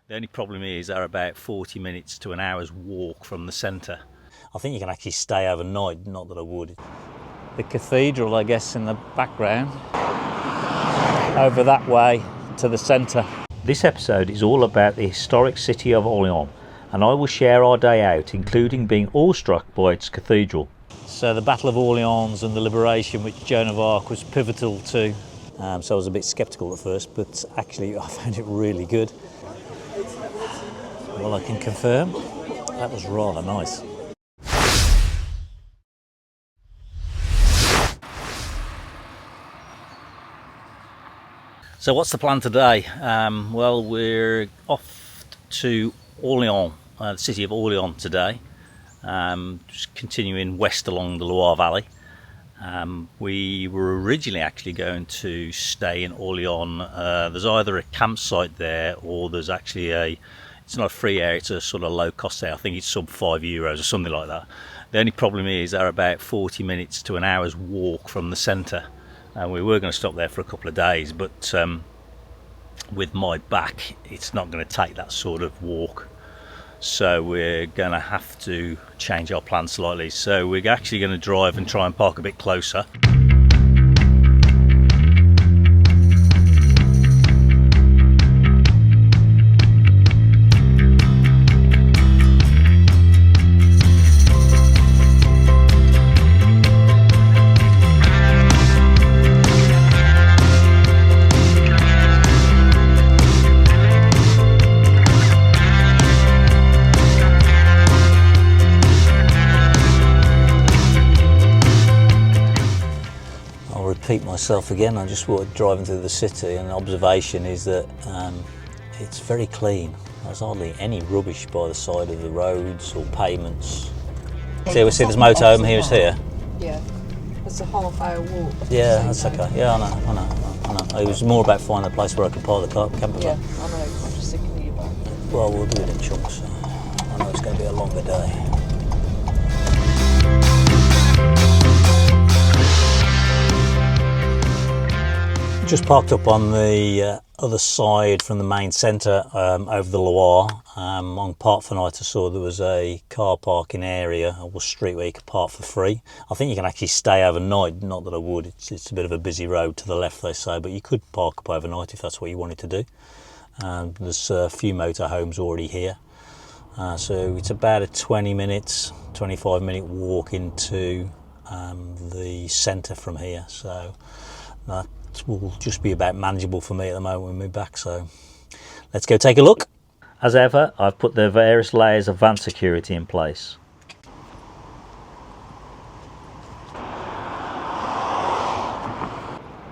The only problem is they're about 40 minutes to an hour's walk from the centre. I think you can actually stay overnight, not that I would. The cathedral, I guess, in the background, over that way to the centre. This episode is all about the historic city of Orléans, and I will share our day out, including being awestruck by its cathedral. So the Battle of Orléans and the liberation, which Joan of Arc was pivotal to. So I was a bit sceptical at first, but actually I found it really good. Well, I can confirm that was rather nice. So what's the plan today? Well, we're off to Orléans, the city of Orléans today, just continuing west along the Loire Valley. We were originally actually going to stay in Orléans. There's either a campsite there or there's actually it's not a free area, it's a sort of low cost area. I think it's sub €5 or something like that. The only problem is they're about 40 minutes to an hour's walk from the centre. And we were going to stop there for a couple of days, but with my back, it's not going to take that sort of walk. So we're going to have to change our plans slightly. So we're actually going to drive and try and park a bit closer. Repeat myself again. I just walked driving through the city, and the observation is that it's very clean. There's hardly any rubbish by the side of the roads or pavements. See, we see this motorhome here. Yeah, it's a half-hour walk. Yeah, that's okay. Yeah, I know. It was more about finding a place where I could park the campervan. Yeah, I know. I'm just thinking about it. Well, we'll do it in chunks. I know it's going to be a longer day. Just parked up on the other side from the main centre over the Loire. On Park for Night I saw there was a car parking area or street where you could park for free. I think you can actually stay overnight, not that I would, it's a bit of a busy road to the left they say, but you could park up overnight if that's what you wanted to do. There's a few motorhomes already here. So it's about a 25 minute walk into the centre from here. So that will just be about manageable for me at the moment when we're back, so let's go take a look. As ever, I've put the various layers of van security in place.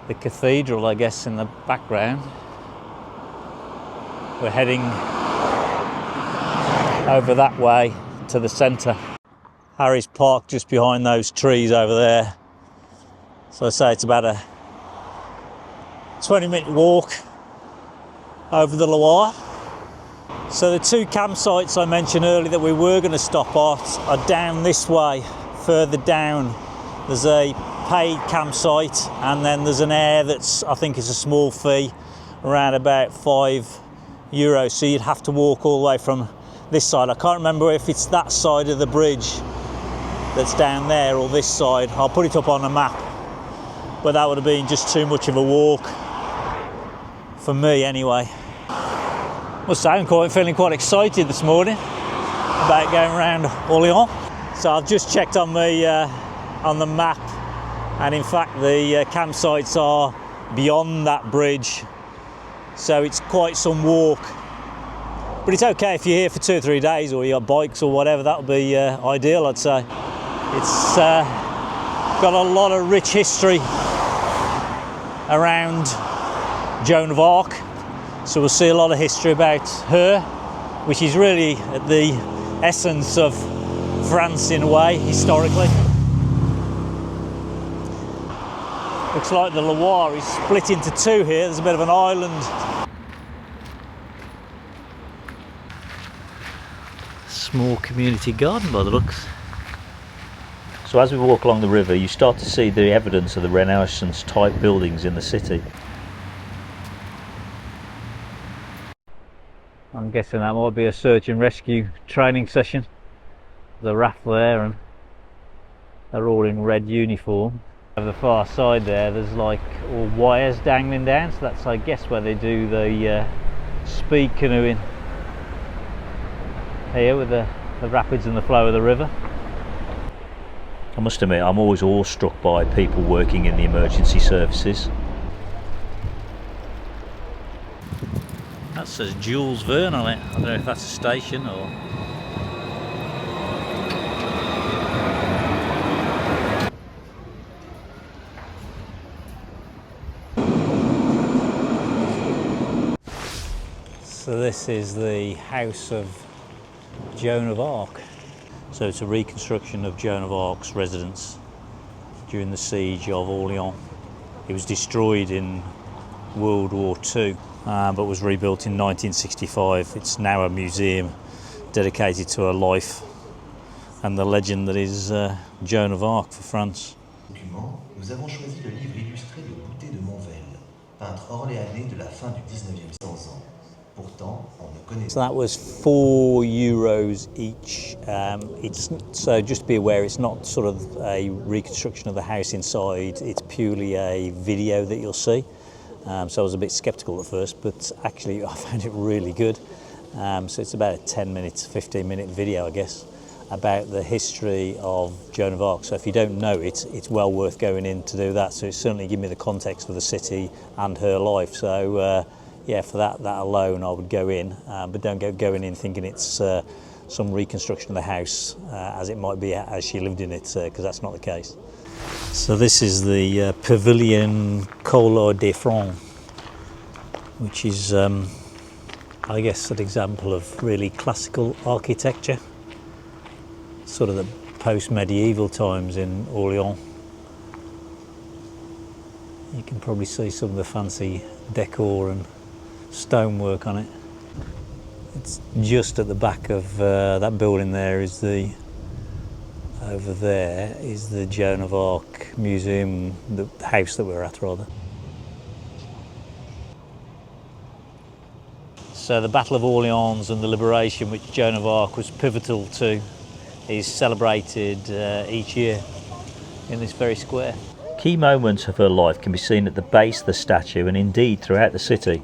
The cathedral, I guess, in the background. We're heading over that way to the centre. Harry's parked just behind those trees over there, so I say it's about a 20-minute walk over the Loire. So the two campsites I mentioned earlier that we were going to stop at are down this way. Further down there's a paid campsite, and then there's an air that's, I think it's a small fee, around about €5. So you'd have to walk all the way from this side. I can't remember if it's that side of the bridge that's down there or this side. I'll put it up on a map, but that would have been just too much of a walk for me anyway. Must say I'm feeling quite excited this morning about going around Orléans. So I've just checked on the map, and in fact the campsites are beyond that bridge, so it's quite some walk. But it's okay if you're here for 2 or 3 days, or you got bikes or whatever. That would be ideal, I'd say. It's got a lot of rich history around Joan of Arc, so we'll see a lot of history about her, which is really at the essence of France in a way, historically. Looks like the Loire is split into two here. There's a bit of an island. Small community garden by the looks. So as we walk along the river, you start to see the evidence of the Renaissance type buildings in the city. I'm guessing that might be a search and rescue training session. The raft there, and they're all in red uniform. Over the far side there's like all wires dangling down, so that's, I guess, where they do the speed canoeing here with the rapids and the flow of the river. I must admit, I'm always awestruck by people working in the emergency services. That says Jules Verne on it. I don't know if that's a station or... So this is the house of Joan of Arc. So it's a reconstruction of Joan of Arc's residence during the siege of Orleans. It was destroyed in World War II, but was rebuilt in 1965. It's now a museum dedicated to her life and the legend that is Joan of Arc for France. Nous avons choisi le livre illustré de Bluetti de Monvel, peintre orléanais de la fin du 19e siècle. Pourtant, on ne connaît pas. So that was €4 each. So just be aware, it's not sort of a reconstruction of the house inside. It's purely a video that you'll see. So I was a bit sceptical at first, but actually I found it really good. So it's about a 10-minute, 15-minute video, I guess, about the history of Joan of Arc. So if you don't know it, it's well worth going in to do that. So it's certainly given me the context of the city and her life. So yeah, for that alone I would go in, but don't go going in thinking it's some reconstruction of the house as it might be as she lived in it, because that's not the case. So this is the Pavilion Collard des Francs, which is I guess an example of really classical architecture, sort of the post-medieval times in Orleans. You can probably see some of the fancy decor and stonework on it. It's just at the back of that building there is over there is the Joan of Arc museum, the house that we're at rather. So the Battle of Orleans and the liberation, which Joan of Arc was pivotal to, is celebrated each year in this very square. Key moments of her life can be seen at the base of the statue and indeed throughout the city.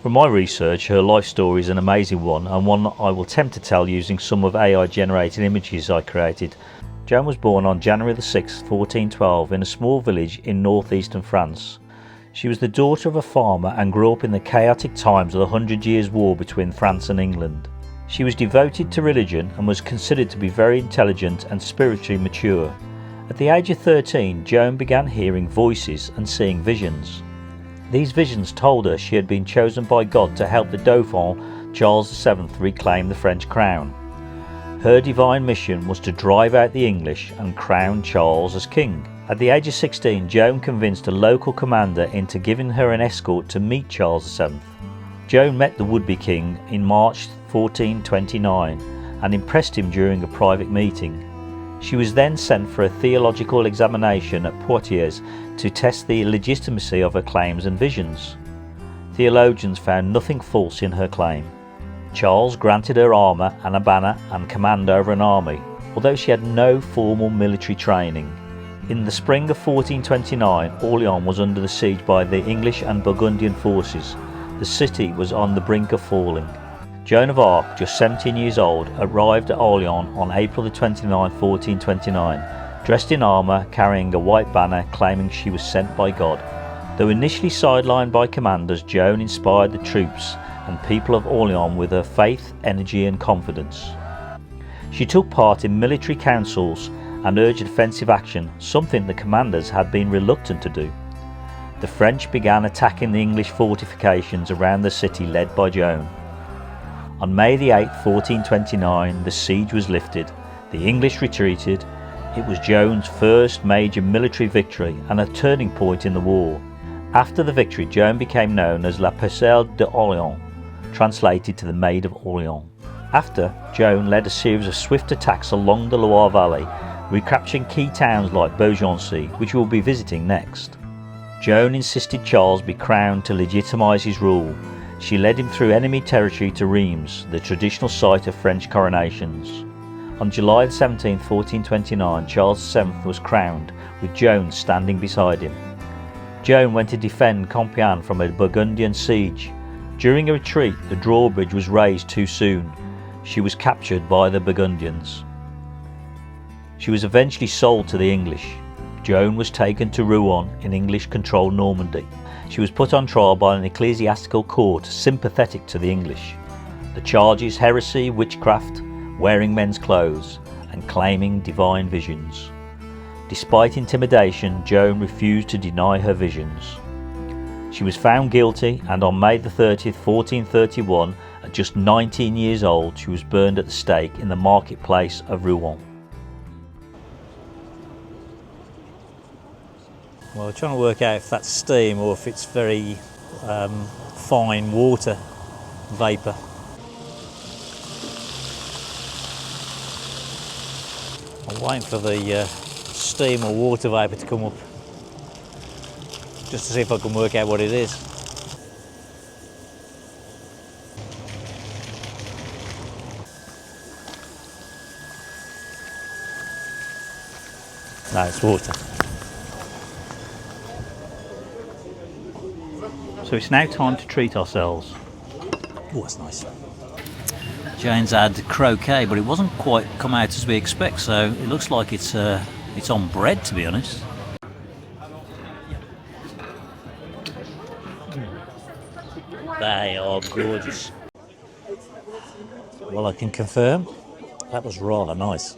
From my research, her life story is an amazing one, and one I will attempt to tell using some of AI generated images I created. Joan was born on January the 6th, 1412 in a small village in northeastern France. She was the daughter of a farmer and grew up in the chaotic times of the 100 Years' War between France and England. She was devoted to religion and was considered to be very intelligent and spiritually mature. At the age of 13, Joan began hearing voices and seeing visions. These visions told her she had been chosen by God to help the Dauphin Charles VII reclaim the French crown. Her divine mission was to drive out the English and crown Charles as king. At the age of 16, Joan convinced a local commander into giving her an escort to meet Charles VII. Joan met the would-be king in March 1429 and impressed him during a private meeting. She was then sent for a theological examination at Poitiers to test the legitimacy of her claims and visions. Theologians found nothing false in her claim. Charles granted her armour and a banner and command over an army, although she had no formal military training. In the spring of 1429, Orleans was under the siege by the English and Burgundian forces. The city was on the brink of falling. Joan of Arc, just 17 years old, arrived at Orleans on April 29, 1429, dressed in armour, carrying a white banner claiming she was sent by God. Though initially sidelined by commanders, Joan inspired the troops and people of Orleans with her faith, energy and confidence. She took part in military councils and urged offensive action, something the commanders had been reluctant to do. The French began attacking the English fortifications around the city led by Joan. On May 8, 1429, the siege was lifted, the English retreated. It was Joan's first major military victory and a turning point in the war. After the victory, Joan became known as La Pucelle d'Orléans, translated to the Maid of Orleans. After, Joan led a series of swift attacks along the Loire Valley, recapturing key towns like Beaugency, which we'll be visiting next. Joan insisted Charles be crowned to legitimise his rule. She led him through enemy territory to Reims, the traditional site of French coronations. On July 17, 1429, Charles VII was crowned, with Joan standing beside him. Joan went to defend Compiègne from a Burgundian siege. During a retreat, the drawbridge was raised too soon. She was captured by the Burgundians. She was eventually sold to the English. Joan was taken to Rouen in English-controlled Normandy. She was put on trial by an ecclesiastical court sympathetic to the English. The charges: heresy, witchcraft, wearing men's clothes, and claiming divine visions. Despite intimidation, Joan refused to deny her visions. She was found guilty, and on May the 30th, 1431, at just 19 years old, she was burned at the stake in the marketplace of Rouen. Well, we're trying to work out if that's steam or if it's very fine water vapour. I'm waiting for the steam or water vapour to come up, just to see if I can work out what it is. No, it's water. So it's now time to treat ourselves. Oh, that's nice. Jane's had croquet, but it wasn't quite come out as we expect, so it looks like it's on bread, to be honest. They are gorgeous. Well, I can confirm that was rather nice.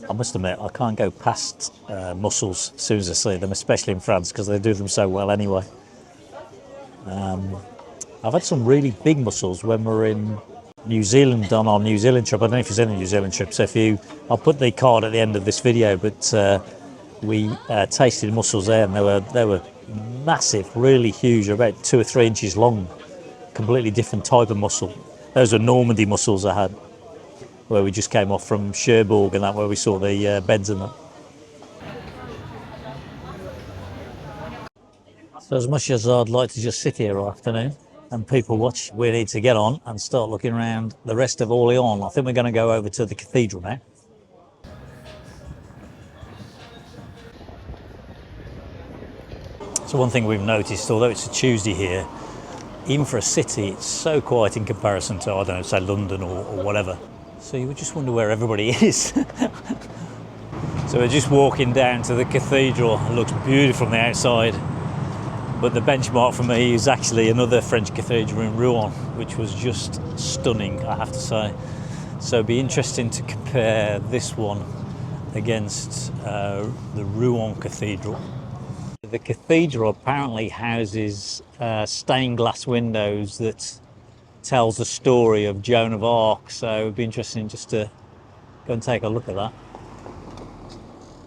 I must admit, I can't go past mussels as soon as I see them, especially in France, because they do them so well anyway. I've had some really big mussels when we were in New Zealand on our New Zealand trip. I don't know if you've seen a New Zealand trip, so I'll put the card at the end of this video, but we tasted mussels there, and they were massive, really huge, about 2 or 3 inches long, completely different type of mussel. Those were Normandy mussels I had, where we just came off from Cherbourg and that, where we saw the beds and that. So as much as I'd like to just sit here all afternoon and people watch, we need to get on and start looking around the rest of Orleans. I think we're going to go over to the cathedral now. So one thing we've noticed, although it's a Tuesday here, even for a city, it's so quiet in comparison to, I don't know, say London or whatever. So you would just wonder where everybody is. So we're just walking down to the cathedral. It looks beautiful from the outside. But the benchmark for me is actually another French cathedral in Rouen, which was just stunning, I have to say. So it'd be interesting to compare this one against the Rouen Cathedral. The cathedral apparently houses stained glass windows that tells the story of Joan of Arc, so it'd be interesting just to go and take a look at that.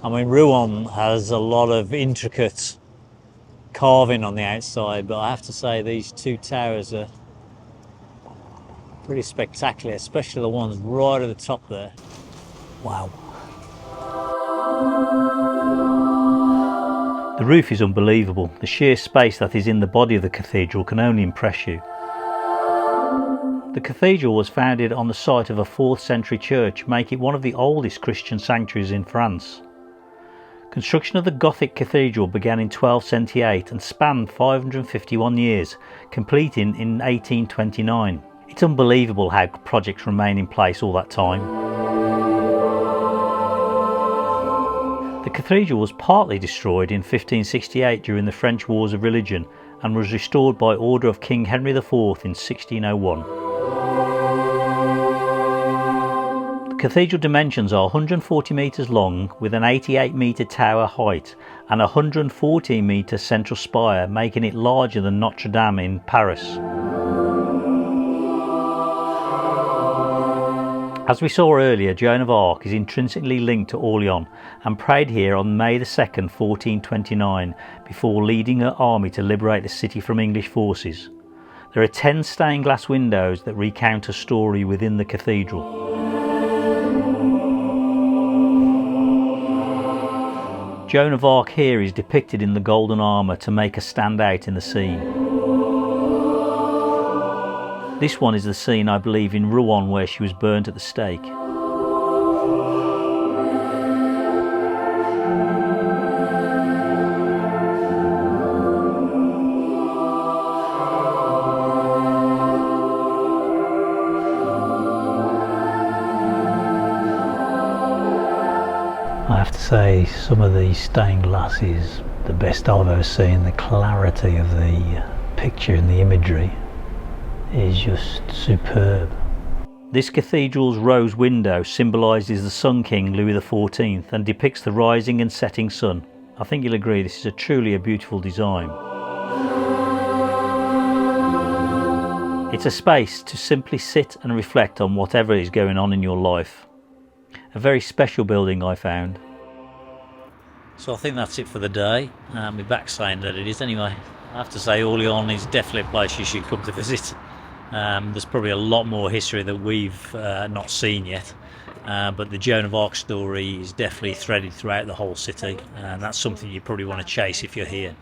I mean, Rouen has a lot of intricate carving on the outside, but I have to say these two towers are pretty spectacular, especially the ones right at the top there. Wow. The roof is unbelievable. The sheer space that is in the body of the cathedral can only impress you. The cathedral was founded on the site of a 4th century church, making it one of the oldest Christian sanctuaries in France. Construction of the Gothic cathedral began in 1278 and spanned 551 years, completing in 1829. It's unbelievable how projects remain in place all that time. The cathedral was partly destroyed in 1568 during the French Wars of Religion and was restored by order of King Henry IV in 1601. The cathedral dimensions are 140 metres long with an 88 metre tower height and a 114 metre central spire, making it larger than Notre Dame in Paris. As we saw earlier, Joan of Arc is intrinsically linked to Orleans and prayed here on May 2nd, 1429, before leading her army to liberate the city from English forces. There are 10 stained glass windows that recount her story within the cathedral. Joan of Arc here is depicted in the golden armour to make her stand out in the scene. This one is the scene, I believe, in Rouen where she was burnt at the stake. I have to say, some of the stained glass is the best I've ever seen. The clarity of the picture and the imagery is just superb. This cathedral's rose window symbolises the Sun King Louis XIV and depicts the rising and setting sun. I think you'll agree this is truly a beautiful design. It's a space to simply sit and reflect on whatever is going on in your life. A very special building, I found. So I think that's it for the day. My back's saying that it is anyway. I have to say Orléans is definitely a place you should come to visit. There's probably a lot more history that we've not seen yet, but the Joan of Arc story is definitely threaded throughout the whole city, and that's something you probably want to chase if you're here.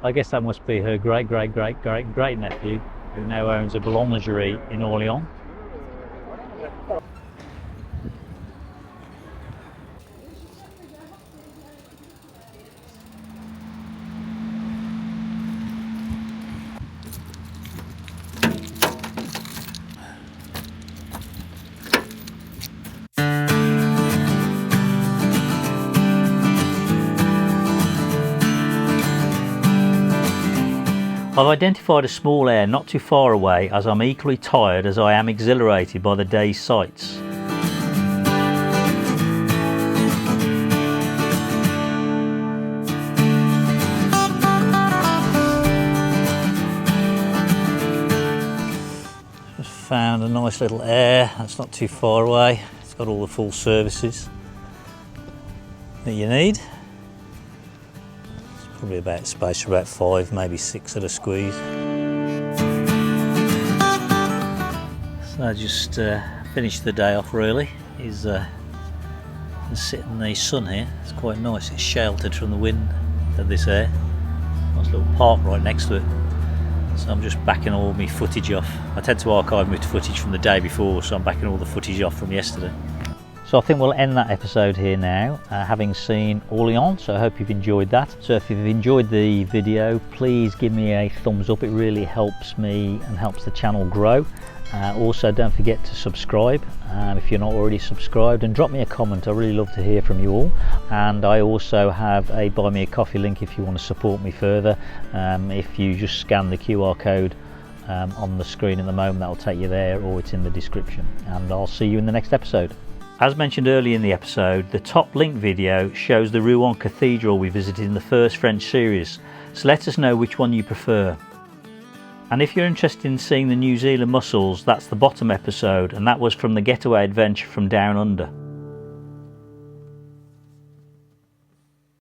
I guess that must be her great nephew, who now owns a boulangerie in Orléans. I've identified a small air not too far away, as I'm equally tired as I am exhilarated by the day's sights. Just found a nice little air that's not too far away. It's got all the full services that you need. Probably about space for about 5, maybe 6 at a squeeze. So I just finished the day off really. Is sit in the sun here. It's quite nice. It's sheltered from the wind of this air. Nice little park right next to it. So I'm just backing all my footage off. I tend to archive my footage from the day before, so I'm backing all the footage off from yesterday. So I think we'll end that episode here now, having seen Orléans, so I hope you've enjoyed that. So if you've enjoyed the video, please give me a thumbs up. It really helps me and helps the channel grow. Also, don't forget to subscribe if you're not already subscribed, and drop me a comment. I really love to hear from you all. And I also have a Buy Me a Coffee link if you want to support me further. If you just scan the QR code on the screen at the moment, that'll take you there, or it's in the description. And I'll see you in the next episode. As mentioned earlier in the episode, the top link video shows the Rouen Cathedral we visited in the first French series, so let us know which one you prefer. And if you're interested in seeing the New Zealand mussels, that's the bottom episode, and that was from the Getaway adventure from Down Under.